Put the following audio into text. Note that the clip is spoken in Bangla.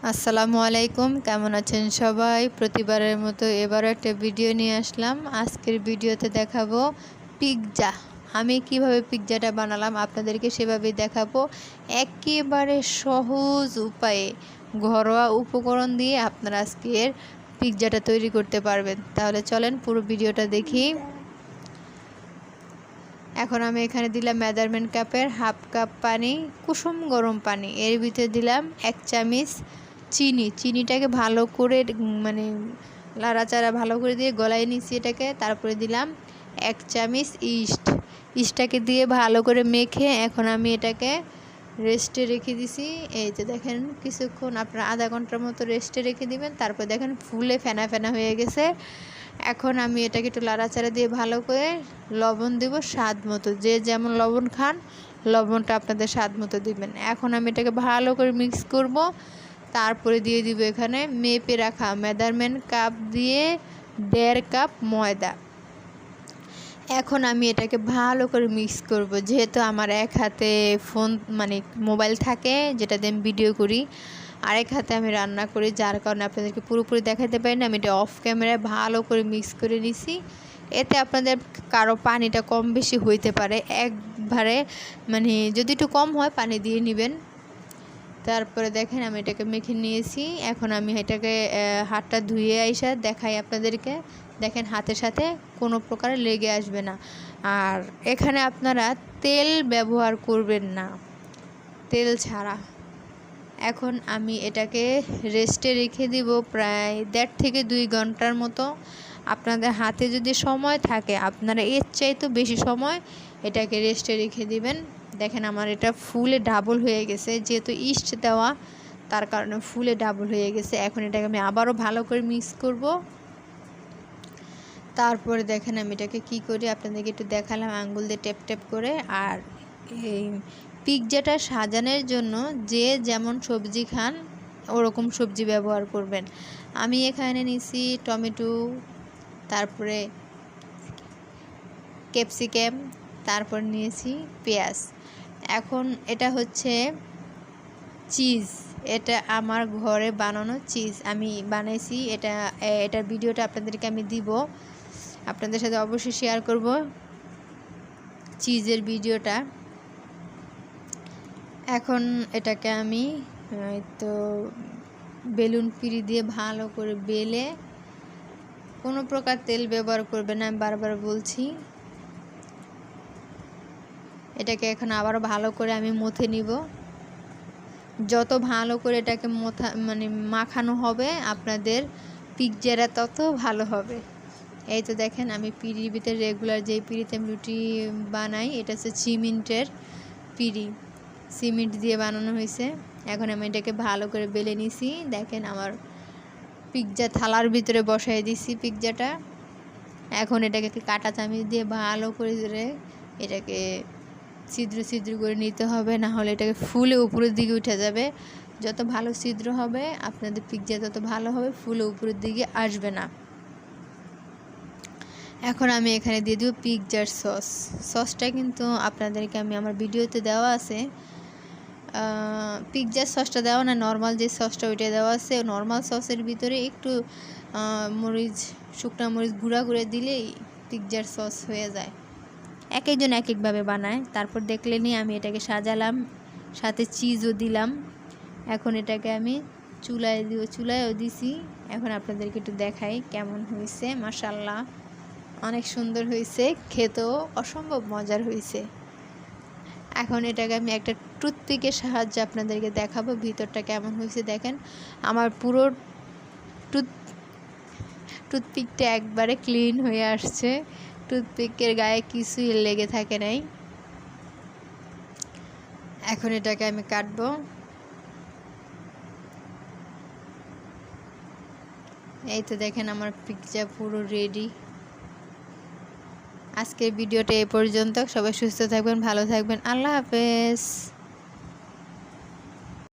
আসসালামু আলাইকুম, কেমন আছেন সবাই? প্রতিবারের মতো এবারও একটা ভিডিও নিয়ে আসলাম। আজকের ভিডিওতে দেখাবো পিৎজা। আমি কিভাবে পিৎজাটা বানালাম আপনাদেরকে সেভাবেই দেখাবো। একেবারে সহজ উপায়ে ঘরোয়া উপকরণ দিয়ে আপনারা আজকের পিৎজাটা তৈরি করতে পারবেন। তাহলে চলেন পুরো ভিডিওটা দেখি। এখন আমি এখানে দিলাম মেজারমেন্ট কাপের হাফ কাপ পানি, কুসুম গরম পানি। এর ভিতরে দিলাম 1 চামচ চিনিটাকে ভালো করে লাড়াচাড়া ভালো করে দিয়ে গলায় নিচ্ছি এটাকে। তারপরে দিলাম 1 চামচ ইস্টটাকে দিয়ে ভালো করে মেখে এখন আমি এটাকে রেস্টে রেখে দিছি। এই যে দেখেন, কিছুক্ষণ আপনারা আধা ঘন্টার মতো রেস্টে রেখে দিবেন। তারপর দেখেন ফুলে ফেনা ফেনা হয়ে গেছে। এখন আমি এটাকে একটু লাড়াচাড়া দিয়ে ভালো করে লবণ দেব স্বাদ মতো। যে যেমন লবণ খান লবণটা আপনাদের স্বাদ মতো দিবেন। এখন আমি এটাকে ভালো করে মিক্স করব। তারপরে দিয়ে দিব এখানে মেপে রাখা মেজারমেন্ট কাপ দিয়ে 1.5 কাপ ময়দা। এখন আমি এটাকে ভালো করে মিক্স করব। যেহেতু আমার এক হাতে ফোন মোবাইল থাকে, যেটা দিয়ে আমি ভিডিও করি, আরেক হাতে আমি রান্না করি, যার কারণে আপনাদেরকে পুরোপুরি দেখাতে পারি না। আমি এটা অফ ক্যামেরায় ভালো করে মিক্স করে নিছি। এতে আপনাদের কারো পানিটা কম বেশি হইতে পারে, একবারে যদি একটু কম হয় পানি দিয়ে নেবেন। তারপরে দেখেন আমি এটাকে মেখে নিয়েছি। এখন আমি এটাকে হাতটা ধুয়ে আইসা দেখাই আপনাদেরকে। দেখেন হাতের সাথে কোনো প্রকার লেগে আসবে না। আর এখানে আপনারা তেল ব্যবহার করবেন না, তেল ছাড়া। এখন আমি এটাকে রেস্টে রেখে দিব প্রায় 1.5 থেকে 2 ঘন্টার মতো। আপনাদের হাতে যদি সময় থাকে আপনারা এর চাইতেও বেশি সময় এটাকে রেস্টে রেখে দিবেন। দেখেন আমার এটা ফুলে ডাবল হয়ে গেছে, যেহেতু ইস্ট দেওয়া তার কারণে ফুলে ডাবল হয়ে গেছে। এখন এটাকে আমি আবারও ভালো করে মিক্স করব। তারপরে দেখেন আমি এটাকে কী করি আপনাদেরকে একটু দেখালাম আঙ্গুল দিয়ে টেপ টেপ করে। আর এই পিৎজাটা সাজানোর জন্য যে যেমন সবজি খান ওরকম সবজি ব্যবহার করবেন। আমি এখানে নিয়েছি টমেটো, তারপরে ক্যাপসিকাম, তারপর নিয়েছি পেঁয়াজ। এখন এটা হচ্ছে চিজ, এটা আমার ঘরে বানানো চিজ আমি বানাইছি। এটার ভিডিওটা আপনাদেরকে আমি দিব, আপনাদের সাথে অবশ্যই শেয়ার করব চিজের ভিডিওটা। এখন এটাকে আমি বেলুন পিঁড়ি দিয়ে ভালো করে বেলে, কোনো প্রকার তেল ব্যবহার করবে না, আমি বারবার বলছি। এটাকে এখন আবারও ভালো করে আমি মথে নিব। যত ভালো করে এটাকে মাখানো হবে আপনাদের পিৎজাটা তত ভালো হবে। এই তো দেখেন আমি পিঁড়ির ভিতরে রেগুলার যেই পিঁড়িতে আমি রুটি বানাই, এটা হচ্ছে সিমেন্টের পিঁড়ি, সিমেন্ট দিয়ে বানানো হয়েছে। এখন আমি এটাকে ভালো করে বেলে নিছি। দেখেন আমার পিৎজা থালার ভিতরে বসাই দিছি পিৎজাটা। এখন এটাকে কাঁটা চামচ দিয়ে ভালো করে এটাকে ছিদ্র ছিদ্র করে নিতে হবে, না হলে এটাকে ফুলে উপরের দিকে উঠে যাবে। যত ভালো ছিদ্র হবে আপনাদের পিৎজা তত ভালো হবে, ফুলে উপরের দিকে আসবে না। এখন আমি এখানে দিয়ে দেবো পিৎজার সসটা কিন্তু আপনাদেরকে আমি আমার ভিডিওতে দেওয়া আছে। পিৎজার সসটা দেওয়া না, নর্মাল যে সসটা ওইটা দেওয়া আছে। নর্মাল সসের ভিতরে একটু শুকনো মরিচ গুঁড়া করে দিলেই পিৎজার সস হয়ে যায়। এক একজন এক একভাবে বানায়। তারপর দেখলেনি আমি এটাকে সাজালাম, সাথে চিজও দিলাম। এখন এটাকে আমি চুলায়ও দিছি। এখন আপনাদেরকে একটু দেখাই কেমন হয়েছে। মাশাআল্লাহ, অনেক সুন্দর হয়েছে, খেতেও অসম্ভব মজার হয়েছে। এখন এটাকে আমি একটা টুথপিকের সাহায্যে আপনাদেরকে দেখাবো ভিতরটা কেমন হয়েছে। দেখেন আমার পুরো টুথপিকটা একবারে ক্লিন হয়ে আসছে, টুথপিকের গায়ে কিছুই লেগে থাকে নাই। এখন এটাকে আমি কাটবো। এই তো দেখেন আমার পিৎজা পুরো রেডি। আজকের ভিডিওটা এ পর্যন্ত। সবাই সুস্থ থাকবেন, ভালো থাকবেন। আল্লাহ হাফেজ।